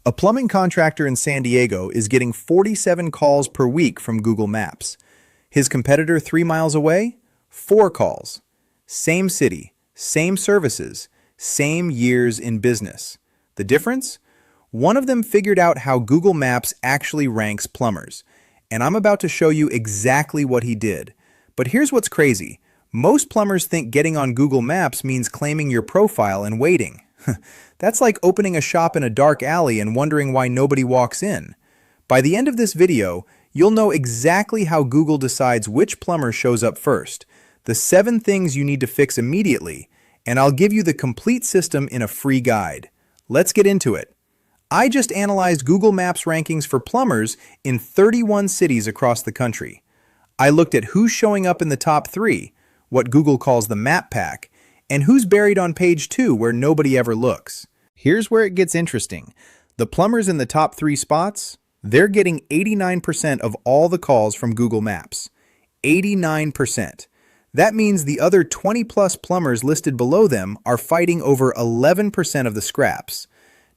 A plumbing contractor in San Diego is getting 47 calls per week from Google Maps. His competitor 3 miles away, 4 calls. Same city, same services, same years in business. The difference? One of them figured out how Google Maps actually ranks plumbers. And I'm about to show you exactly what he did. But here's what's crazy. Most plumbers think getting on Google Maps means claiming your profile and waiting. That's like opening a shop in a dark alley and wondering why nobody walks in. By the end of this video, you'll know exactly how Google decides which plumber shows up first, the 7 things you need to fix immediately, and I'll give you the complete system in a free guide. Let's get into it. I just analyzed Google Maps rankings for plumbers in 31 cities across the country. I looked at who's showing up in the top 3, what Google calls the map pack, and who's buried on page 2 where nobody ever looks. Here's where it gets interesting. The plumbers in the top 3 spots, they're getting 89% of all the calls from Google Maps. 89%. That means the other 20-plus plumbers listed below them are fighting over 11% of the scraps.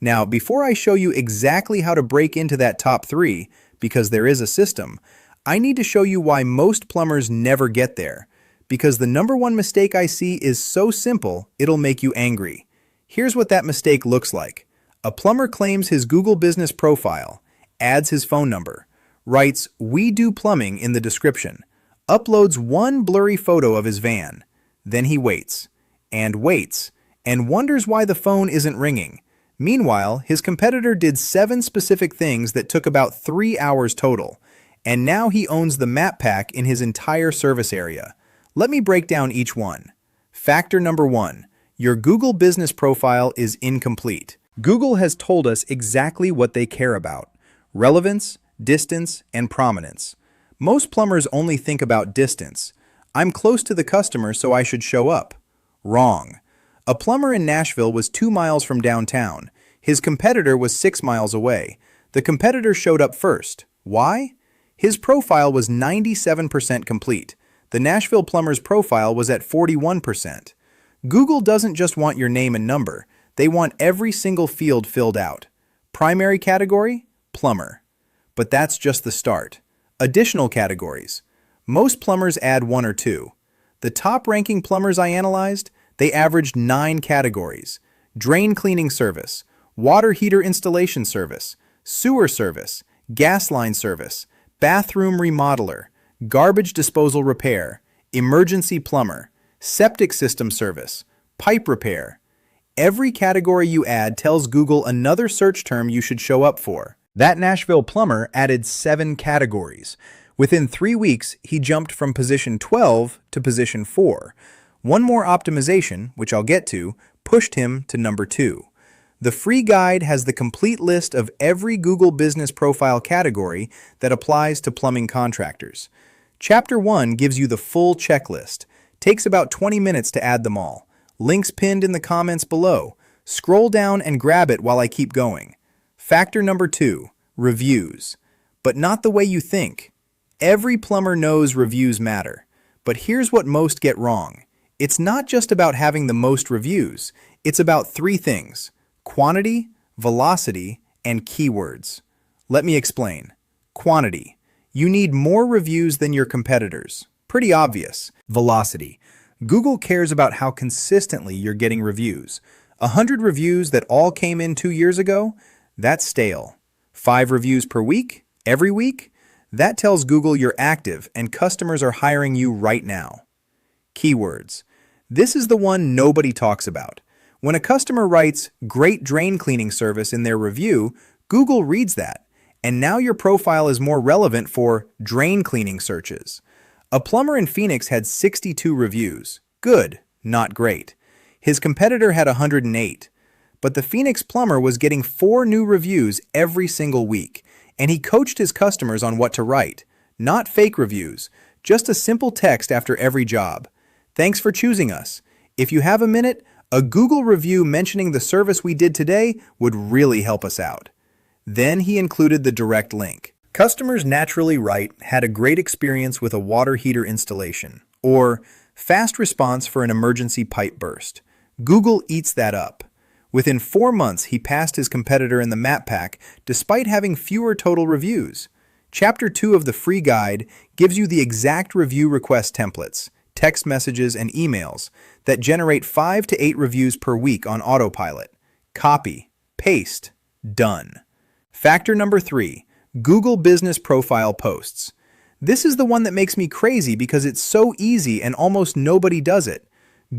Now, before I show you exactly how to break into that top 3, because there is a system, I need to show you why most plumbers never get there. Because the number one mistake I see is so simple, it'll make you angry. Here's what that mistake looks like. A plumber claims his Google business profile, adds his phone number, writes "We do plumbing" in the description, uploads one blurry photo of his van. Then he waits, and wonders why the phone isn't ringing. Meanwhile, his competitor did 7 specific things that took about 3 hours total, and now he owns the map pack in his entire service area. Let me break down each one. Factor number 1. Your Google business profile is incomplete. Google has told us exactly what they care about: relevance, distance, and prominence. Most plumbers only think about distance. I'm close to the customer, so I should show up. Wrong. A plumber in Nashville was 2 miles from downtown. His competitor was 6 miles away. The competitor showed up first. Why? His profile was 97% complete. The Nashville plumber's profile was at 41%. Google doesn't just want your name and number. They want every single field filled out. Primary category? Plumber. But that's just the start. Additional categories. Most plumbers add 1 or 2. The top-ranking plumbers I analyzed, they averaged 9 categories: drain cleaning service, water heater installation service, sewer service, gas line service, bathroom remodeler, garbage disposal repair, emergency plumber, septic system service, pipe repair. Every category you add tells Google another search term you should show up for. That Nashville plumber added 7 categories. Within 3 weeks, he jumped from position 12 to position 4. One more optimization, which I'll get to, pushed him to number 2. The free guide has the complete list of every Google business profile category that applies to plumbing contractors. Chapter 1 gives you the full checklist. Takes about 20 minutes to add them all. Links pinned in the comments below. Scroll down and grab it while I keep going. Factor number 2, reviews. But not the way you think. Every plumber knows reviews matter. But here's what most get wrong. It's not just about having the most reviews. It's about 3 things: quantity, velocity, and keywords. Let me explain. Quantity. You need more reviews than your competitors. Pretty obvious. Velocity. Google cares about how consistently you're getting reviews. 100 reviews that all came in 2 years ago? That's stale. 5 reviews per week? Every week? That tells Google you're active and customers are hiring you right now. Keywords. This is the one nobody talks about. When a customer writes "great drain cleaning service" in their review, Google reads that. And now your profile is more relevant for drain cleaning searches. A plumber in Phoenix had 62 reviews. Good, not great. His competitor had 108. But the Phoenix plumber was getting 4 new reviews every single week, and he coached his customers on what to write. Not fake reviews, just a simple text after every job. Thanks for choosing us. If you have a minute, a Google review mentioning the service we did today would really help us out. Then he included the direct link. Customers naturally write, "had a great experience with a water heater installation," or "fast response for an emergency pipe burst." Google eats that up. Within 4 months, he passed his competitor in the map pack despite having fewer total reviews. Chapter 2 of the free guide gives you the exact review request templates, text messages, and emails that generate 5 to 8 reviews per week on autopilot. Copy, paste, done. Factor number 3, Google Business Profile Posts. This is the one that makes me crazy because it's so easy and almost nobody does it.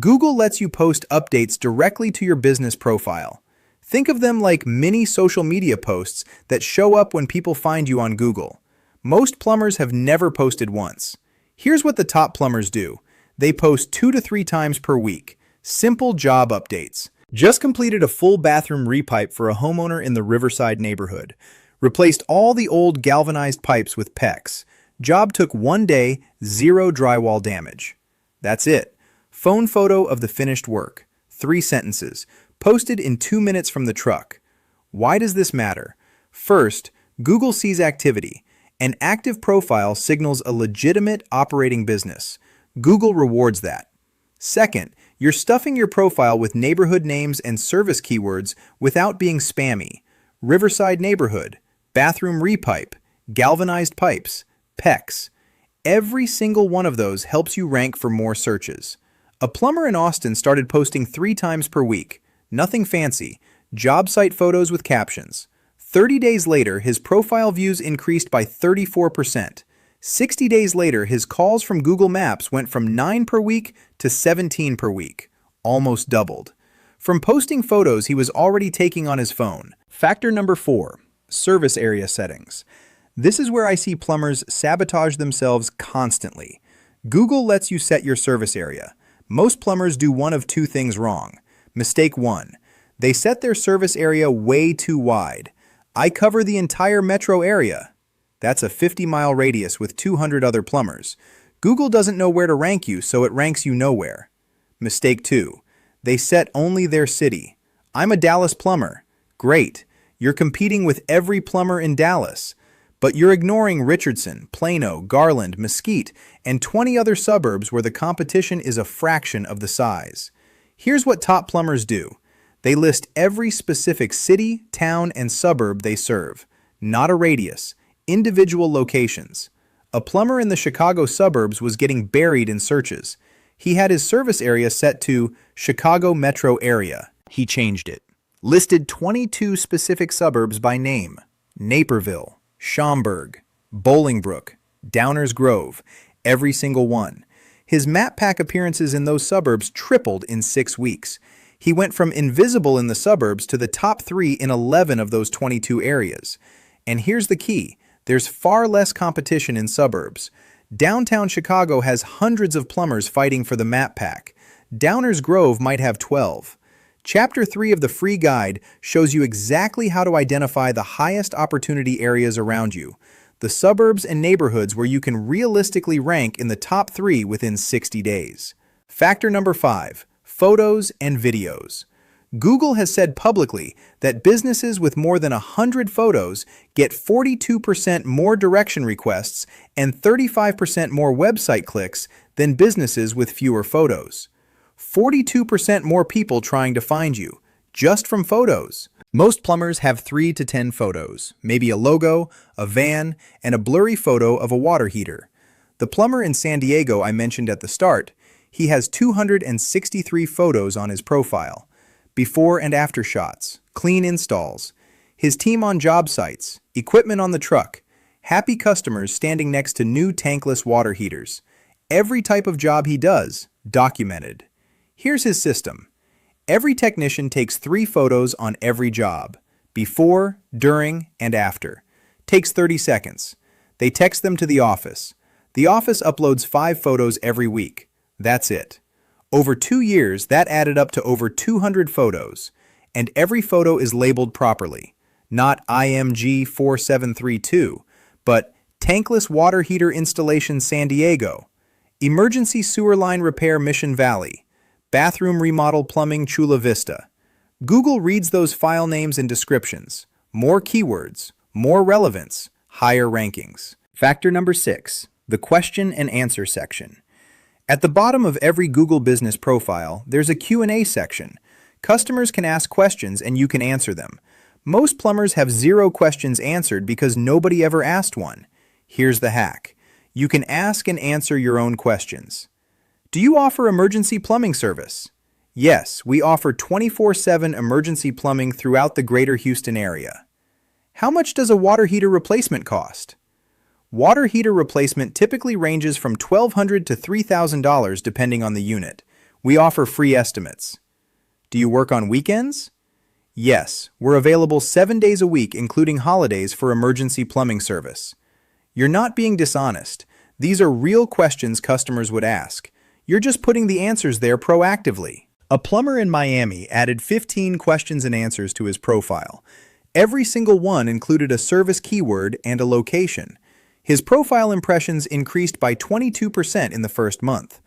Google lets you post updates directly to your business profile. Think of them like mini social media posts that show up when people find you on Google. Most plumbers have never posted once. Here's what the top plumbers do. They post 2 to 3 times per week. Simple job updates. Just completed a full bathroom repipe for a homeowner in the Riverside neighborhood. Replaced all the old galvanized pipes with PEX. Job took 1 day, 0 drywall damage. That's it. Phone photo of the finished work. 3 sentences. Posted in 2 minutes from the truck. Why does this matter? First, Google sees activity. An active profile signals a legitimate operating business. Google rewards that. Second, you're stuffing your profile with neighborhood names and service keywords without being spammy. Riverside neighborhood, bathroom repipe, galvanized pipes, PEX. Every single one of those helps you rank for more searches. A plumber in Austin started posting 3 times per week. Nothing fancy. Job site photos with captions. 30 days later, his profile views increased by 34%. 60 days later, his calls from Google Maps went from 9 per week to 17 per week. Almost doubled. From posting photos he was already taking on his phone. Factor number 4, service area settings. This is where I see plumbers sabotage themselves constantly. Google lets you set your service area. Most plumbers do one of 2 things wrong. Mistake 1. They set their service area way too wide. I cover the entire metro area. That's a 50-mile radius with 200 other plumbers. Google doesn't know where to rank you, so it ranks you nowhere. Mistake 2. They set only their city. I'm a Dallas plumber. Great. You're competing with every plumber in Dallas. But you're ignoring Richardson, Plano, Garland, Mesquite, and 20 other suburbs where the competition is a fraction of the size. Here's what top plumbers do. They list every specific city, town, and suburb they serve. Not a radius. Individual locations. A plumber in the Chicago suburbs was getting buried in searches. He had his service area set to Chicago metro area. He changed it. Listed 22 specific suburbs by name. Naperville, Schaumburg, Bolingbrook, Downers Grove, every single one. His map pack appearances in those suburbs tripled in 6 weeks. He went from invisible in the suburbs to the top 3 in 11 of those 22 areas. And here's the key. There's far less competition in suburbs. Downtown Chicago has hundreds of plumbers fighting for the map pack. Downers Grove might have 12. Chapter 3 of the free guide shows you exactly how to identify the highest opportunity areas around you, the suburbs and neighborhoods where you can realistically rank in the top 3 within 60 days. Factor number 5, photos and videos. Google has said publicly that businesses with more than 100 photos get 42% more direction requests and 35% more website clicks than businesses with fewer photos. 42% more people trying to find you, just from photos. Most plumbers have 3 to 10 photos, maybe a logo, a van, and a blurry photo of a water heater. The plumber in San Diego I mentioned at the start, he has 263 photos on his profile. Before and after shots, clean installs, his team on job sites, equipment on the truck, happy customers standing next to new tankless water heaters. Every type of job he does, documented. Here's his system. Every technician takes 3 photos on every job, before, during, and after. Takes 30 seconds. They text them to the office. The office uploads 5 photos every week. That's it. Over 2 years, that added up to over 200 photos, and every photo is labeled properly. Not IMG 4732, but Tankless Water Heater Installation San Diego, Emergency Sewer Line Repair Mission Valley, Bathroom Remodel Plumbing Chula Vista. Google reads those file names and descriptions. More keywords, more relevance, higher rankings. Factor number 6, the question and answer section. At the bottom of every Google business profile, there's a Q&A section. Customers can ask questions and you can answer them. Most plumbers have 0 questions answered because nobody ever asked one. Here's the hack. You can ask and answer your own questions. Do you offer emergency plumbing service? Yes, we offer 24/7 emergency plumbing throughout the greater Houston area. How much does a water heater replacement cost? Water heater replacement typically ranges from $1,200 to $3,000 depending on the unit. We offer free estimates. Do you work on weekends? Yes, we're available 7 days a week including holidays for emergency plumbing service. You're not being dishonest. These are real questions customers would ask. You're just putting the answers there proactively. A plumber in Miami added 15 questions and answers to his profile. Every single one included a service keyword and a location. His profile impressions increased by 22% in the first month.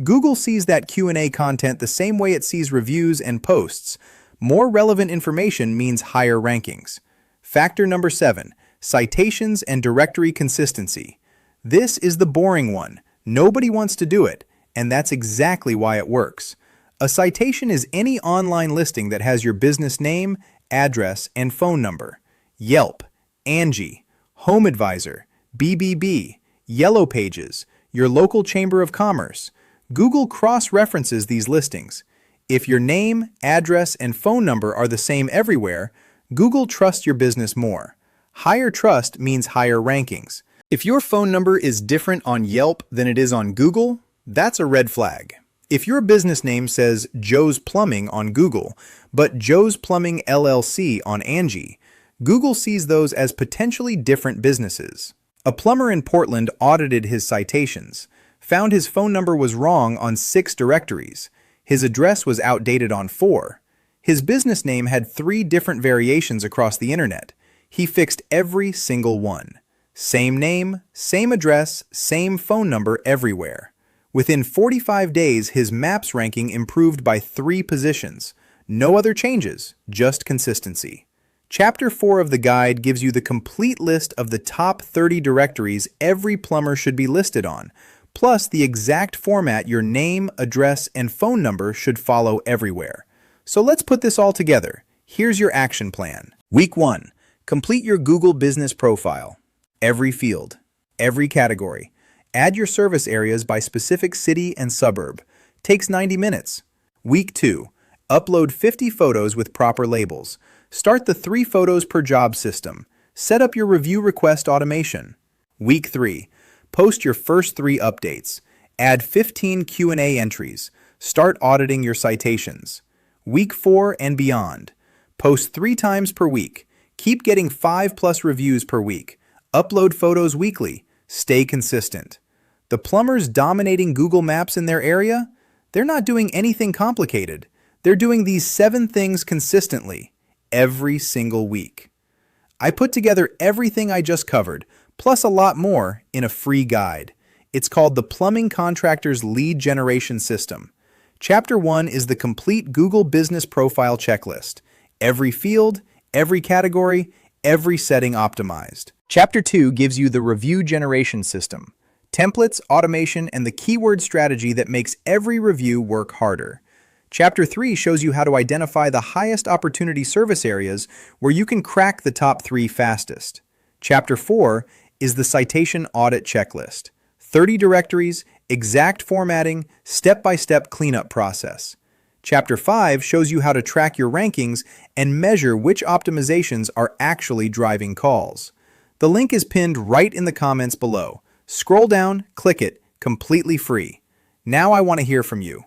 Google sees that Q&A content the same way it sees reviews and posts. More relevant information means higher rankings. Factor number 7, citations and directory consistency. This is the boring one. Nobody wants to do it, and that's exactly why it works. A citation is any online listing that has your business name, address, and phone number. Yelp, Angie, Home Advisor, BBB, Yellow Pages, your local chamber of commerce. Google cross-references these listings. If your name, address, and phone number are the same everywhere, Google trusts your business more. Higher trust means higher rankings. If your phone number is different on Yelp than it is on Google, that's a red flag. If your business name says Joe's Plumbing on Google, but Joe's Plumbing LLC on Angie, Google sees those as potentially different businesses. A plumber in Portland audited his citations, found his phone number was wrong on 6 directories. His address was outdated on 4. His business name had 3 different variations across the internet. He fixed every single one. Same name, same address, same phone number everywhere. Within 45 days, his Maps ranking improved by 3 positions. No other changes, just consistency. Chapter 4 of the guide gives you the complete list of the top 30 directories every plumber should be listed on, plus the exact format your name, address, and phone number should follow everywhere. So let's put this all together. Here's your action plan. Week 1. Complete your Google Business Profile. Every field, every category. Add your service areas by specific city and suburb. Takes 90 minutes. Week 2. Upload 50 photos with proper labels. Start the 3 photos per job system. Set up your review request automation. Week 3. Post your first 3 updates. Add 15 Q&A entries. Start auditing your citations. Week 4 and beyond. Post 3 times per week. Keep getting 5+ reviews per week. Upload photos weekly. Stay consistent. The plumbers dominating Google Maps in their area? They're not doing anything complicated. They're doing these 7 things consistently, every single week. I put together everything I just covered, plus a lot more, in a free guide. It's called the Plumbing Contractor's Lead Generation System. Chapter 1 is the complete Google Business Profile checklist. Every field, every category, every setting optimized. Chapter 2 gives you the Review Generation System. Templates, automation, and the keyword strategy that makes every review work harder. Chapter 3 shows you how to identify the highest opportunity service areas where you can crack the top 3 fastest. Chapter 4 is the citation audit checklist. 30 directories, exact formatting, step-by-step cleanup process. Chapter 5 shows you how to track your rankings and measure which optimizations are actually driving calls. The link is pinned right in the comments below. Scroll down, click it, completely free. Now I want to hear from you.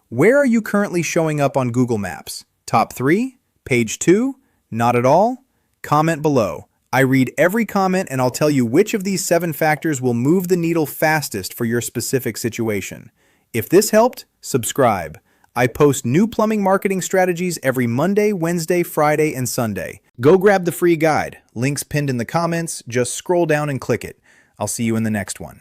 Where are you currently showing up on Google Maps? Top 3? Page 2? Not at all? Comment below. I read every comment and I'll tell you which of these 7 factors will move the needle fastest for your specific situation. If this helped, subscribe. I post new plumbing marketing strategies every Monday, Wednesday, Friday, and Sunday. Go grab the free guide. Links pinned in the comments. Just scroll down and click it. I'll see you in the next one.